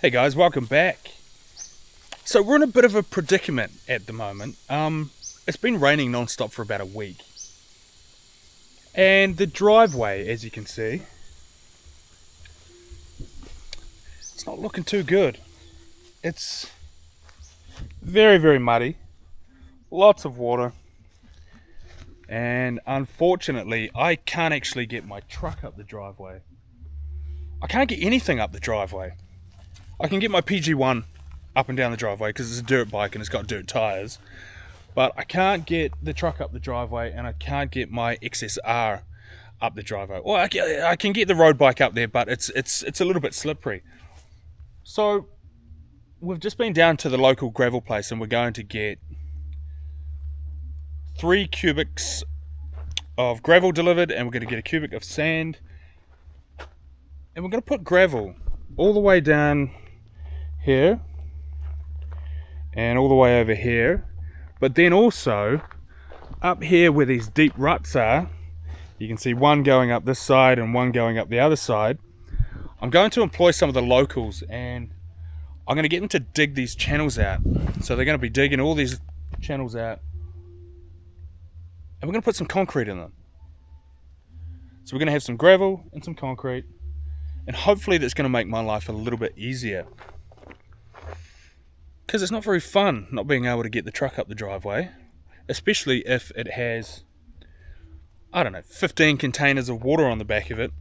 Hey guys, welcome back. So we're in a bit of a predicament at the moment. It's been raining non-stop for about a week. And the driveway, as you can see, it's not looking too good. It's very, very muddy. Lots of water. And unfortunately, I can't actually get my truck up the driveway. I can't get anything up the driveway. I can get my PG1 up and down the driveway because it's a dirt bike and it's got dirt tyres. But I can't get the truck up the driveway and I can't get my XSR up the driveway. Well, I can get the road bike up there, but it's a little bit slippery. So we've just been down to the local gravel place and we're going to get 3 cubics of gravel delivered, and we're going to get a cubic of sand, and we're going to put gravel all the way down here and all the way over here, but then also up here where these deep ruts are. You can see one going up this side and one going up the other side. I'm going to employ some of the locals and I'm going to get them to dig these channels out. So they're going to be digging all these channels out and we're going to put some concrete in them. So we're going to have some gravel and some concrete, and hopefully that's going to make my life a little bit easier. Because it's not very fun not being able to get the truck up the driveway, especially if it has, 15 containers of water on the back of it,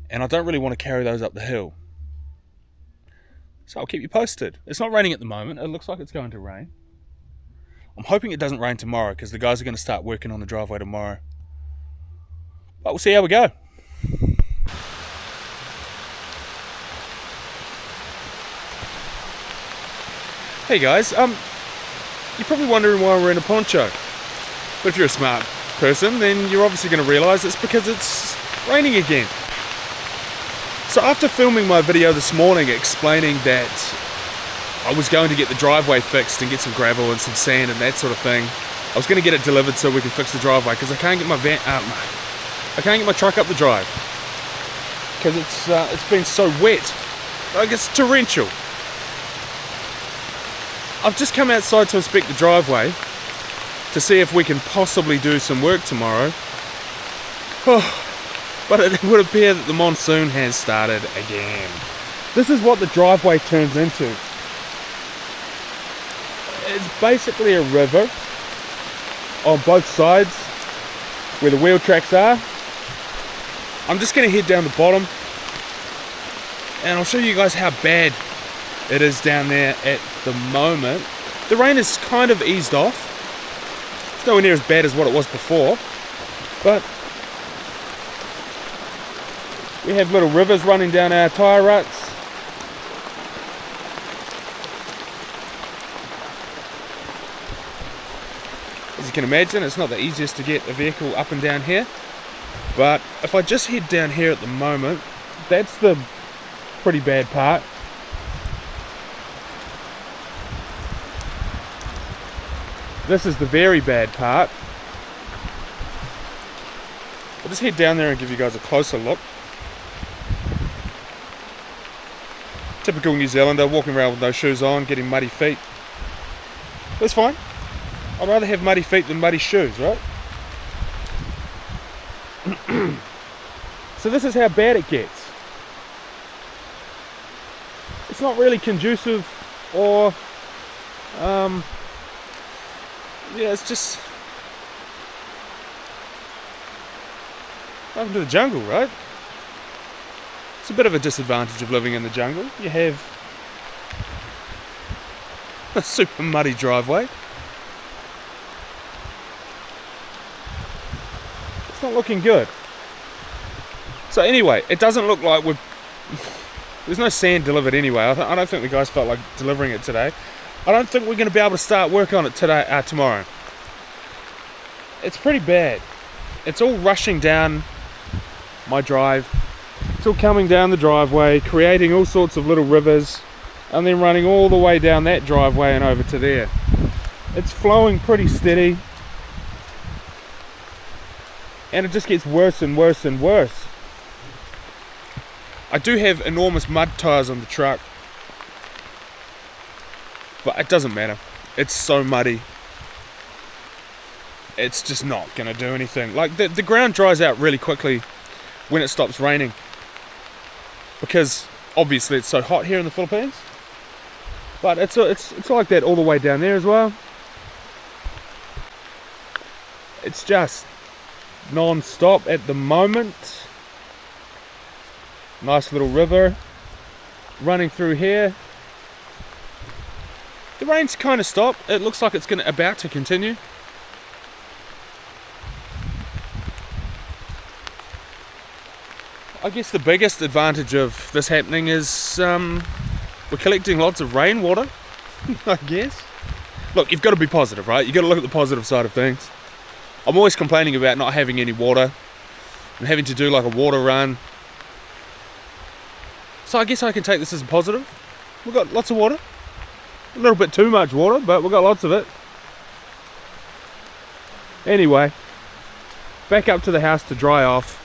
and I don't really want to carry those up the hill. So I'll keep you posted. It's not raining at the moment. It looks like it's going to rain. I'm hoping it doesn't rain tomorrow because the guys are going to start working on the driveway tomorrow. But we'll see how we go. Hey guys, you're probably wondering why we're in a poncho. But if you're a smart person, then you're obviously going to realise it's because it's raining again. So after filming my video this morning explaining that I was going to get the driveway fixed and get some gravel and some sand and that sort of thing, I was going to get it delivered so we can fix the driveway because I can't get my truck up the drive because it's been so wet. Like, it's torrential. I've just come outside to inspect the driveway to see if we can possibly do some work tomorrow. But it would appear that the monsoon has started again. This is what the driveway turns into. It's basically a river on both sides where the wheel tracks are. I'm just going to head down the bottom and I'll show you guys how bad it is down there at the moment. The rain has kind of eased off. It's nowhere near as bad as what it was before, but we have little rivers running down our tyre ruts. As you can imagine, it's not the easiest to get a vehicle up and down here, but if I just head down here at the moment, that's the pretty bad part. This is the very bad part. I'll just head down there and give you guys a closer look. Typical New Zealander, walking around with no shoes on, getting muddy feet. That's fine. I'd rather have muddy feet than muddy shoes, right? So this is how bad it gets. It's not really conducive or it's just welcome to the jungle, right? It's a bit of a disadvantage of living in the jungle. You have a super muddy driveway. It's not looking good. So anyway, it doesn't look like there's no sand delivered anyway. I don't think the guys felt like delivering it today. I don't think we're going to be able to start work on it tomorrow. It's pretty bad. It's all rushing down my drive. It's all coming down the driveway, creating all sorts of little rivers, and then running all the way down that driveway and over to there. It's flowing pretty steady, and it just gets worse and worse and worse. I do have enormous mud tyres on the truck, but it doesn't matter. It's so muddy. It's just not going to do anything. Like, the ground dries out really quickly when it stops raining, because obviously it's so hot here in the Philippines. But it's like that all the way down there as well. It's just non-stop at the moment. Nice little river running through here. The rain's kind of stopped. It looks like it's about to continue. I guess the biggest advantage of this happening is we're collecting lots of rainwater, I guess. Look, you've got to be positive, right? You've got to look at the positive side of things. I'm always complaining about not having any water and having to do like a water run. So I guess I can take this as a positive. We've got lots of water. A little bit too much water, but we've got lots of it. Anyway, back up to the house to dry off.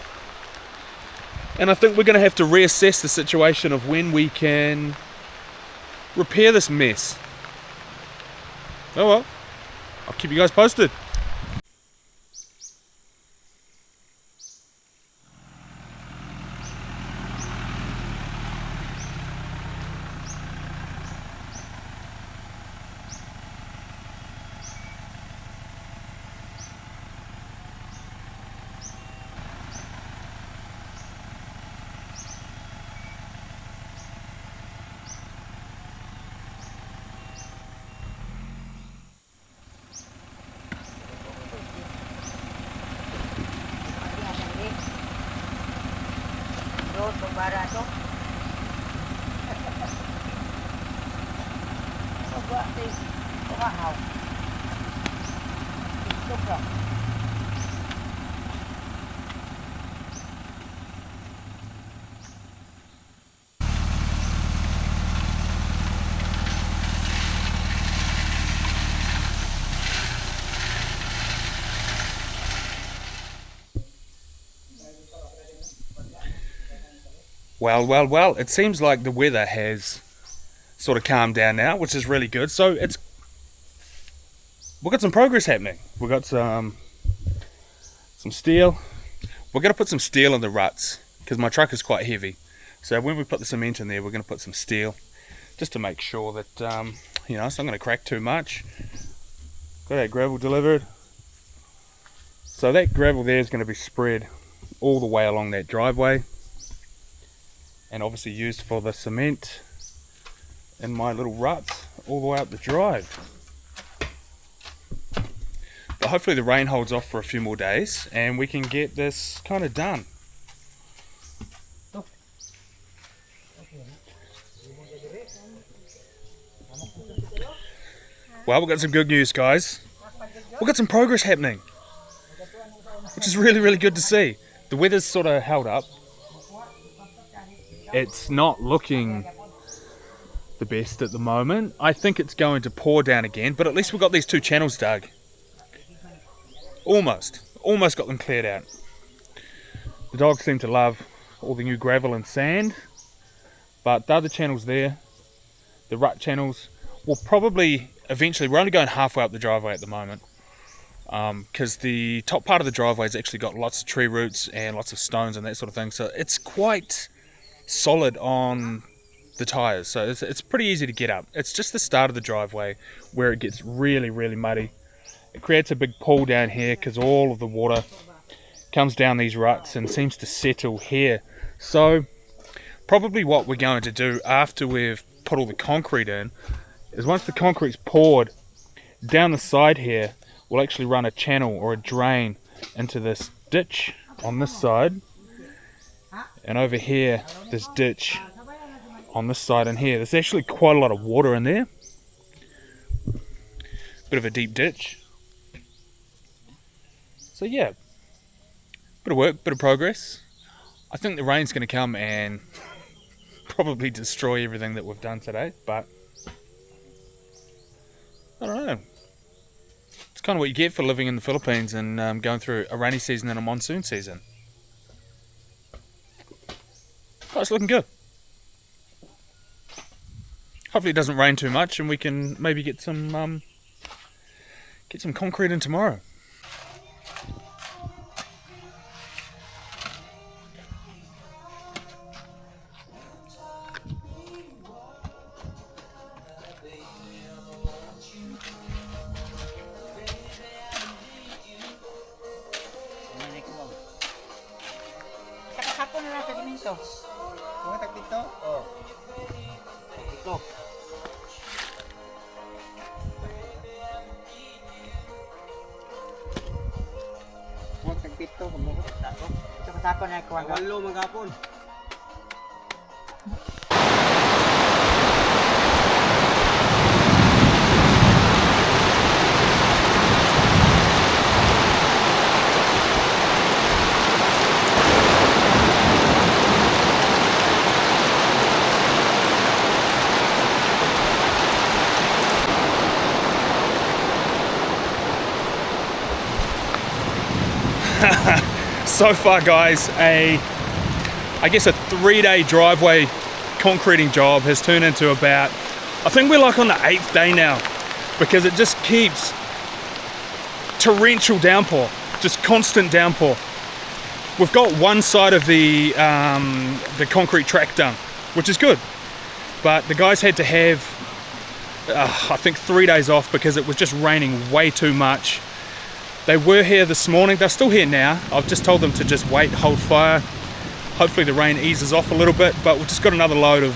And I think we're going to have to reassess the situation of when we can repair this mess. Oh well, I'll keep you guys posted. Well, it seems like the weather has sort of calmed down now, which is really good. So we've got some progress happening. We've got some steel. We're going to put some steel in the ruts because my truck is quite heavy. So when we put the cement in there, we're going to put some steel just to make sure that, it's not going to crack too much. Got that gravel delivered. So that gravel there is going to be spread all the way along that driveway, and obviously used for the cement in my little ruts all the way up the drive. But hopefully the rain holds off for a few more days and we can get this kind of done. Well, we've got some good news, guys. We've got some progress happening, which is really, really good to see. The weather's sort of held up. It's not looking the best at the moment. I think it's going to pour down again, but at least we've got these two channels dug. Almost got them cleared out. The dogs seem to love all the new gravel and sand, but the other channels there, the rut channels, will probably eventually, we're only going halfway up the driveway at the moment, because the top part of the driveway has actually got lots of tree roots and lots of stones and that sort of thing, so it's quite solid on the tires, so it's pretty easy to get up. It's just the start of the driveway where it gets really, really muddy. It creates a big pool down here because all of the water comes down these ruts and seems to settle here. So probably what we're going to do after we've put all the concrete in is, once the concrete's poured, down the side here we'll actually run a channel or a drain into this ditch on this side, and over here this ditch on this side and here. There's actually quite a lot of water in there. Bit of a deep ditch. So yeah, bit of work, bit of progress. I think the rain's going to come and probably destroy everything that we've done today, but I don't know. It's kind of what you get for living in the Philippines and going through a rainy season and a monsoon season. Oh, it's looking good. Hopefully it doesn't rain too much and we can maybe get some concrete in tomorrow. So far, guys, I guess a 3-day driveway concreting job has turned into about, I think we're like on the 8th day now, because it just keeps torrential downpour, just constant downpour. We've got one side of the concrete track done, which is good, but the guys had to have I think 3 days off because it was just raining way too much. They were here this morning, they're still here now. I've just told them to just wait, hold fire. Hopefully the rain eases off a little bit, but we've just got another load of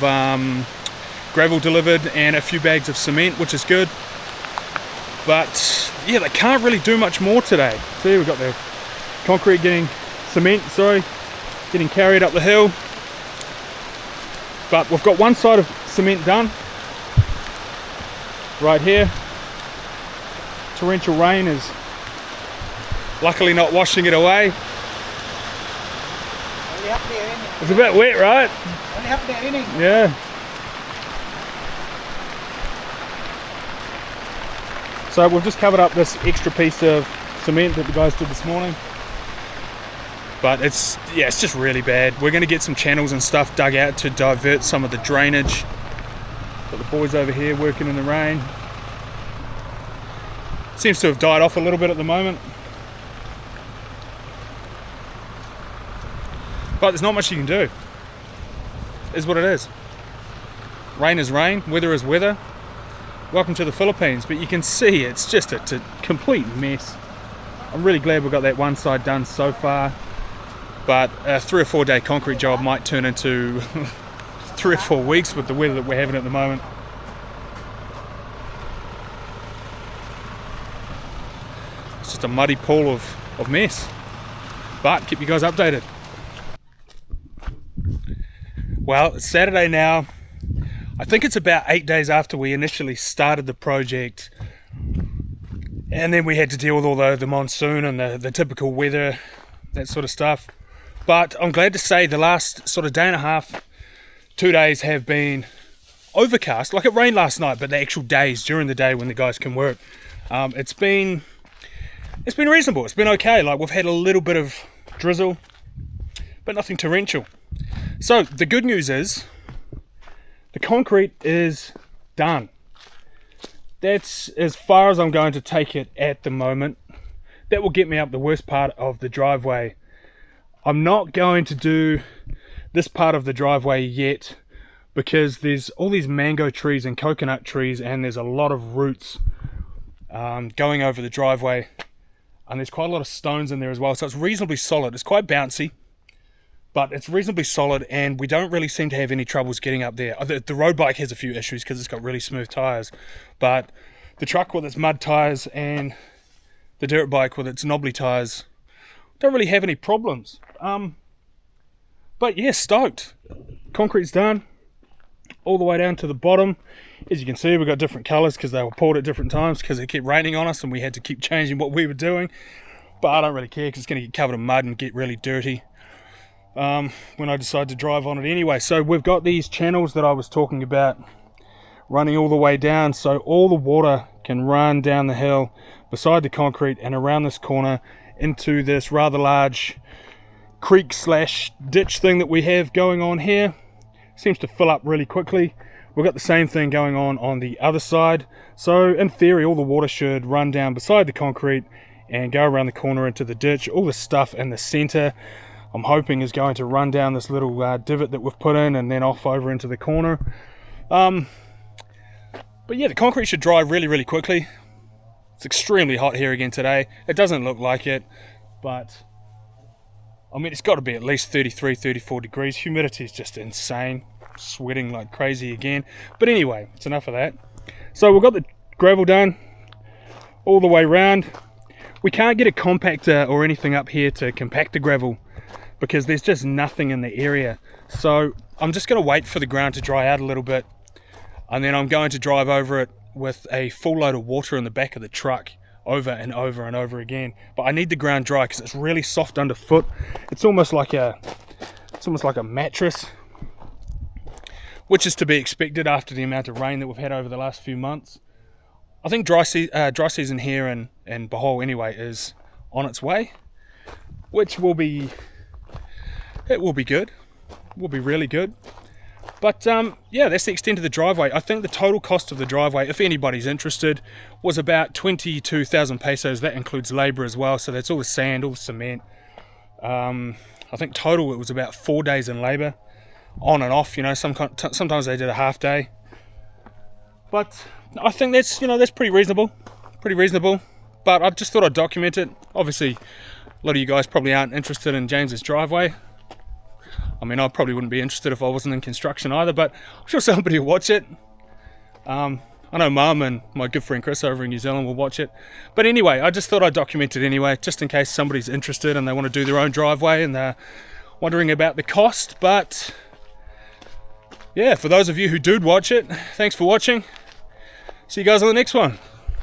gravel delivered and a few bags of cement, which is good. But yeah, they can't really do much more today. See, we've got the concrete getting carried up the hill. But we've got one side of cement done, right here. Torrential rain is luckily not washing it away. It's a bit wet, right? Yeah. So we've just covered up this extra piece of cement that the guys did this morning. But it's just really bad. We're going to get some channels and stuff dug out to divert some of the drainage. Got the boys over here working in the rain. Seems to have died off a little bit at the moment. But there's not much you can do. It is what it is. Rain is rain, weather is weather. Welcome to the Philippines, but you can see it's just a complete mess. I'm really glad we got that one side done so far, but a 3 or 4 day concrete job might turn into 3 or 4 weeks with the weather that we're having at the moment. It's just a muddy pool of mess, but keep you guys updated. Well, it's Saturday now. I think it's about 8 days after we initially started the project, and then we had to deal with all the monsoon and the typical weather, that sort of stuff. But I'm glad to say the last sort of day and a half, 2 days have been overcast. Like it rained last night, but the actual days during the day when the guys can work, it's been reasonable. It's been okay. Like we've had a little bit of drizzle, but nothing torrential. So the good news is the concrete is done. That's as far as I'm going to take it at the moment. That will get me up the worst part of the driveway. I'm not going to do this part of the driveway yet because there's all these mango trees and coconut trees, and there's a lot of roots going over the driveway, and there's quite a lot of stones in there as well, so it's reasonably solid. It's quite bouncy, but it's reasonably solid, and we don't really seem to have any troubles getting up there. The road bike has a few issues because it's got really smooth tires, but the truck with its mud tires and the dirt bike with its knobbly tires don't really have any problems. But yeah, stoked. Concrete's done all the way down to the bottom. As you can see, we've got different colours because they were poured at different times because it kept raining on us and we had to keep changing what we were doing. But I don't really care because it's going to get covered in mud and get really dirty when I decide to drive on it anyway. So we've got these channels that I was talking about running all the way down, so all the water can run down the hill beside the concrete and around this corner into this rather large creek slash ditch thing that we have going on here seems to fill up really quickly. We've got the same thing going on the other side. So in theory, all the water should run down beside the concrete and go around the corner into the ditch. All the stuff in the center, I'm hoping, is going to run down this little divot that we've put in and then off over into the corner. But yeah, the concrete should dry really, really quickly. It's extremely hot here again today. It doesn't look like it, but I mean, it's got to be at least 33, 34 degrees. Humidity is just insane. Sweating like crazy again. But anyway, it's enough of that. So we've got the gravel done all the way around. We can't get a compactor or anything up here to compact the gravel because there's just nothing in the area. So I'm just going to wait for the ground to dry out a little bit, and then I'm going to drive over it with a full load of water in the back of the truck over and over and over again. But I need the ground dry because it's really soft underfoot. It's almost like a mattress, which is to be expected after the amount of rain that we've had over the last few months. I think dry season here in Bohol anyway is on its way, which will be good. Will be really good. But yeah, that's the extent of the driveway. I think the total cost of the driveway, if anybody's interested, was about 22,000 pesos. That includes labor as well, so that's all the sand, all the cement. I think total it was about 4 days in labor, on and off. You know, sometimes they did a half day. But I think that's pretty reasonable. But I just thought I'd document it. Obviously, a lot of you guys probably aren't interested in James's driveway. I mean, I probably wouldn't be interested if I wasn't in construction either, but I'm sure somebody will watch it. I know Mum and my good friend Chris over in New Zealand will watch it. But anyway, I just thought I'd document it anyway, just in case somebody's interested and they want to do their own driveway and they're wondering about the cost. But yeah, for those of you who did watch it, thanks for watching. See you guys on the next one.